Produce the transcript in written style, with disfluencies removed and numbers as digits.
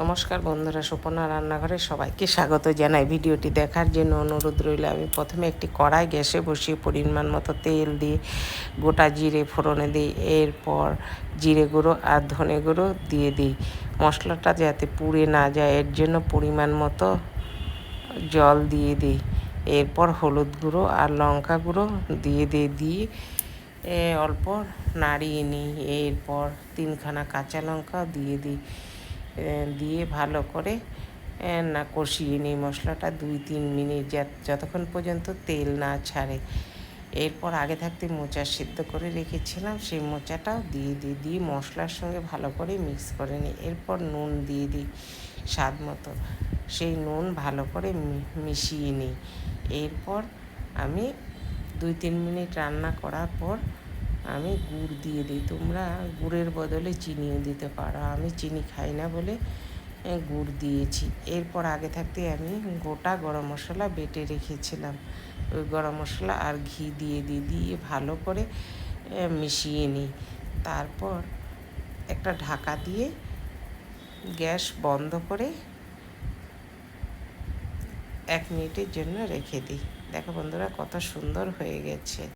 নমস্কার বন্ধুরা, সুপর্ণা রান্নাঘরে সবাইকে স্বাগত জানাই। ভিডিওটি দেখার জন্য অনুরোধ রইল। আমি প্রথমে একটি কড়াই গ্যাসে বসিয়ে পরিমাণ মতো তেল দিয়ে গোটা জিরে ফোড়নে দিই। এরপর জিরে গুঁড়ো আর ধনে গুঁড়ো দিয়ে দিই। মশলাটা যাতে পুড়ে না যায় এর জন্য পরিমাণ মতো জল দিয়ে দিই। এরপর হলুদ গুঁড়ো আর লঙ্কা গুঁড়ো দিয়ে অল্প নাড়িয়ে নিই। এরপর 3খানা কাঁচা লঙ্কা দিয়ে দিই। দিয়ে ভালো করে না কষিয়ে নিই মশলাটা 2-3 মিনিট, যতক্ষণ পর্যন্ত তেল না ছাড়ে। এরপর আগে থাকতে মোচা সিদ্ধ করে রেখেছিলাম, সেই মোচাটাও দিয়ে মশলার সঙ্গে ভালো করে মিক্স করে নিই। এরপর নুন দিয়ে দিই স্বাদ মতো। সেই নুন ভালো করে মিশিয়ে নিই। এরপর আমি 2-3 মিনিট রান্না করার পর আমি গুড় দিয়ে দিই। তোমরা গুড়ের বদলে চিনিও দিতে পারো। আমি চিনি খাই না বলে গুড় দিয়েছি। এরপর আগে থাকতে আমি গোটা গরম মশলা বেটে রেখেছিলাম, ওই গরম মশলা আর ঘি দিয়ে ভালো করে মিশিয়ে নিই। তারপর একটা ঢাকা দিয়ে গ্যাস বন্ধ করে 1 মিনিটের জন্য রেখে দিই। দেখো বন্ধুরা, কত সুন্দর হয়ে গেছে।